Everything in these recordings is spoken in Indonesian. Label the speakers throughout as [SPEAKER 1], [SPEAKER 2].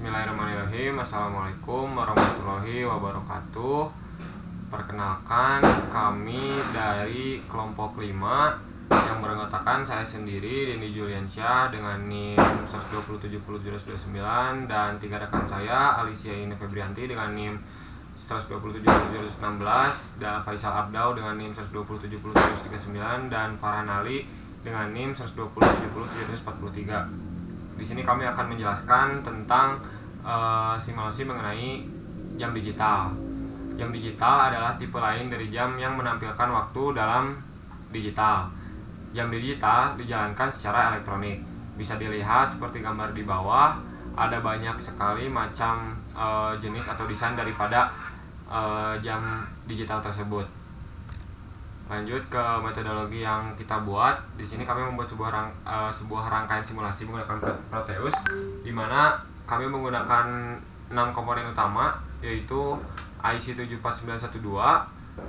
[SPEAKER 1] Bismillahirrahmanirrahim. Assalamualaikum warahmatullahi wabarakatuh. Perkenalkan, kami dari kelompok 5 yang beranggotakan saya sendiri, Dendi Juliansyah dengan NIM 1207029, dan 3 rekan saya, Alicia Ine Febrianti dengan NIM 1277016, dan Faisal Abdau dengan NIM 1207039, dan Farhan Ali dengan NIM 1207073. Di sini kami akan menjelaskan tentang simulasi mengenai jam digital. Jam digital adalah tipe lain dari jam yang menampilkan waktu dalam digital. Jam digital dijalankan secara elektronik. Bisa dilihat seperti gambar di bawah, ada banyak sekali macam jenis atau desain daripada jam digital tersebut. Lanjut ke metodologi yang kita buat. Di sini kami membuat sebuah rangkaian simulasi menggunakan Proteus, di mana kami menggunakan 6 komponen utama, yaitu IC 74912,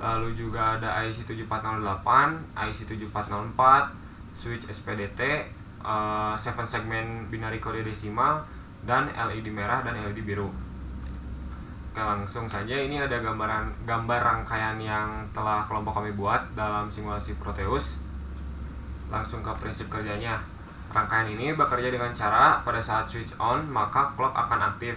[SPEAKER 1] lalu juga ada IC 7408, IC 7404, switch SPDT, 7 segmen binary kode desimal, dan LED merah dan LED biru. Oke, langsung saja. Ini ada gambar rangkaian yang telah kelompok kami buat dalam simulasi Proteus. Langsung ke prinsip kerjanya. Rangkaian ini bekerja dengan cara pada saat switch on maka clock akan aktif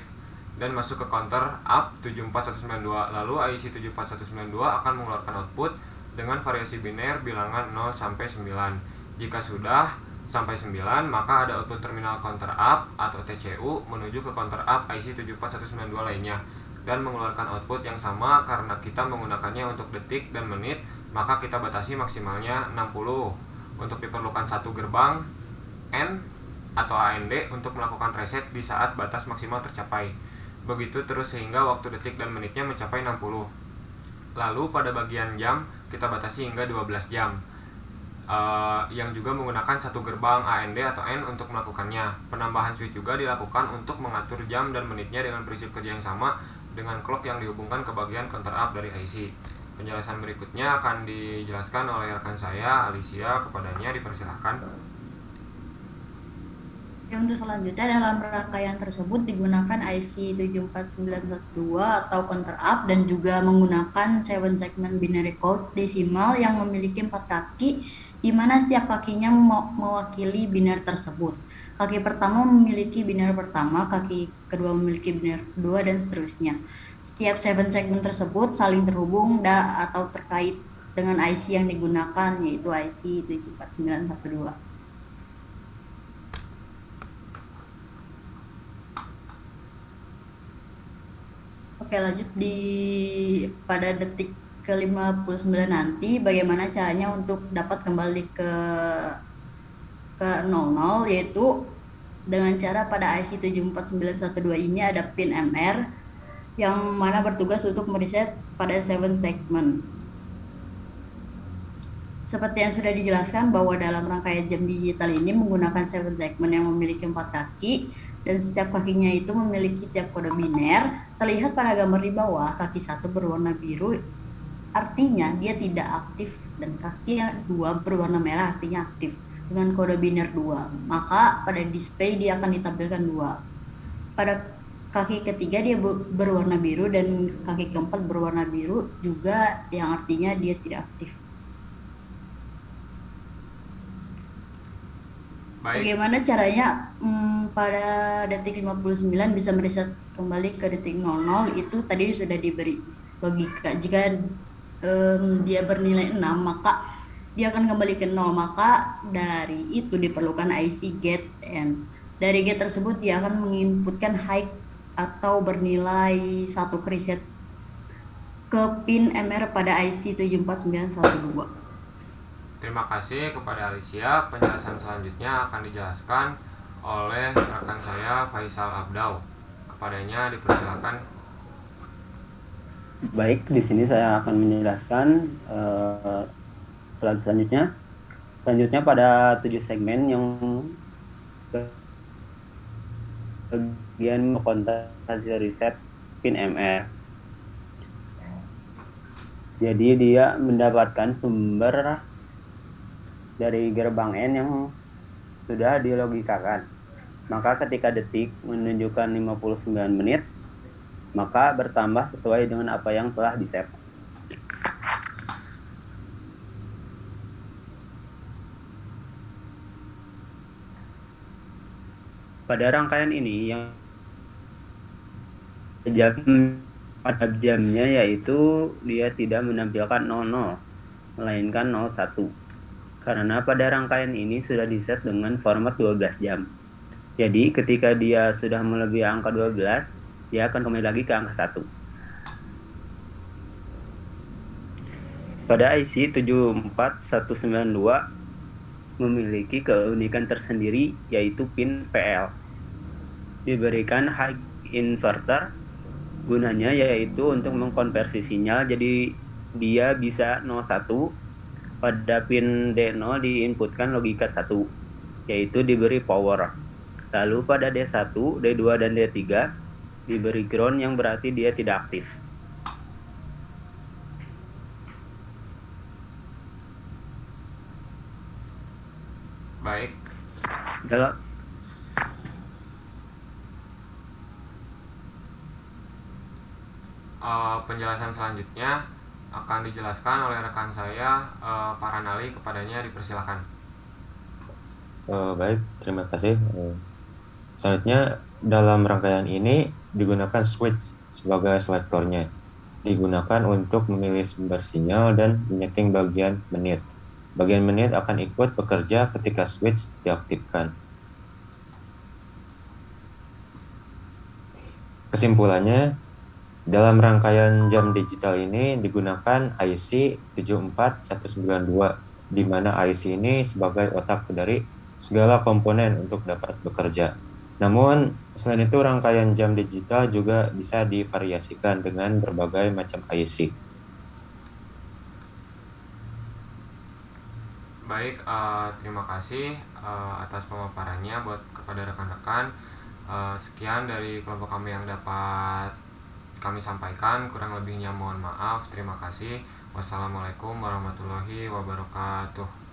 [SPEAKER 1] dan masuk ke counter up 74192. Lalu IC 74192 akan mengeluarkan output dengan variasi biner bilangan 0 sampai 9. Jika sudah sampai 9, maka ada output terminal counter up atau TCU menuju ke counter up IC 74192 lainnya dan mengeluarkan output yang sama. Karena kita menggunakannya untuk detik dan menit, maka kita batasi maksimalnya 60. Untuk diperlukan satu gerbang N atau AND untuk melakukan reset di saat batas maksimal tercapai. Begitu terus sehingga waktu detik dan menitnya mencapai 60. Lalu pada bagian jam kita batasi hingga 12 jam, yang juga menggunakan satu gerbang AND atau N untuk melakukannya. Penambahan switch juga dilakukan untuk mengatur jam dan menitnya dengan prinsip kerja yang sama dengan clock yang dihubungkan ke bagian counter up dari IC. Penjelasan berikutnya akan dijelaskan oleh rekan saya, Alicia. Kepadanya dipersilahkan.
[SPEAKER 2] Untuk selanjutnya, dalam rangkaian tersebut digunakan IC 74912 atau counter up dan juga menggunakan 7 segment binary code desimal yang memiliki 4 kaki, di mana setiap kakinya mewakili biner tersebut. Kaki pertama memiliki biner pertama, kaki kedua memiliki biner kedua, dan seterusnya. Setiap 7 segmen tersebut saling terhubung atau terkait dengan IC yang digunakan, yaitu IC 74912. Oke, lanjut pada detik ke-59 nanti, bagaimana caranya untuk dapat kembali ke 00, yaitu dengan cara pada IC 74912 ini ada pin MR yang mana bertugas untuk mereset pada 7 segmen. Seperti yang sudah dijelaskan bahwa dalam rangkaian jam digital ini menggunakan 7 segmen yang memiliki 4 kaki, dan setiap kakinya itu memiliki tiap kode biner. Terlihat pada gambar di bawah, kaki 1 berwarna biru artinya dia tidak aktif, dan kaki yang 2 berwarna merah artinya aktif dengan kode biner 2. Maka pada display dia akan ditampilkan 2. Pada kaki ketiga dia berwarna biru, dan kaki keempat berwarna biru juga yang artinya dia tidak aktif.
[SPEAKER 1] Baik.
[SPEAKER 2] Bagaimana caranya pada detik 59 bisa mereset kembali ke detik 00? Itu tadi sudah diberi logika. Jika dia bernilai 6, maka dia akan kembali ke 0. Maka dari itu diperlukan IC gate N. Dari gate tersebut dia akan menginputkan high atau bernilai 1 reset ke pin MR pada IC 74912.
[SPEAKER 1] Terima kasih kepada Alicia. Penjelasan selanjutnya akan dijelaskan oleh rekan saya, Faisal Abdau. Kepadanya dipersilakan.
[SPEAKER 3] Baik, di sini saya akan menjelaskan slide selanjutnya. Selanjutnya pada 7 segmen yang bagian kontak hasil reset pin MR. Jadi dia mendapatkan sumber dari gerbang N yang sudah dilogikakan. Maka ketika detik menunjukkan 59 menit, maka bertambah sesuai dengan apa yang telah di-set. Pada rangkaian ini yang jam pada jamnya yaitu dia tidak menampilkan 00, melainkan 01. Karena pada rangkaian ini sudah di-set dengan format 12 jam. Jadi ketika dia sudah melebihi angka 12, dia akan kembali lagi ke angka 1. Pada IC 74192 memiliki keunikan tersendiri yaitu pin PL. Diberikan high inverter, gunanya yaitu untuk mengkonversi sinyal jadi dia bisa 01. Pada pin D0 diinputkan logika 1, yaitu diberi power. Lalu pada D1, D2, dan D3 diberi ground yang berarti dia tidak aktif.
[SPEAKER 1] Baik.
[SPEAKER 3] Dalam
[SPEAKER 1] Penjelasan selanjutnya akan dijelaskan oleh rekan saya, Farhanali. Kepadanya dipersilakan.
[SPEAKER 4] Baik, terima kasih. Selanjutnya, dalam rangkaian ini digunakan switch sebagai selektornya. Digunakan untuk memilih sumber sinyal dan menyeting bagian menit. Bagian menit akan ikut bekerja ketika switch diaktifkan. Kesimpulannya, dalam rangkaian jam digital ini digunakan IC 74192, di mana IC ini sebagai otak dari segala komponen untuk dapat bekerja. Namun, selain itu rangkaian jam digital juga bisa divariasikan dengan berbagai macam IC.
[SPEAKER 1] Baik, terima kasih atas pemaparannya kepada rekan-rekan. Sekian dari kelompok kami yang dapat kami sampaikan. Kurang lebihnya mohon maaf. Terima kasih. Wassalamualaikum warahmatullahi wabarakatuh.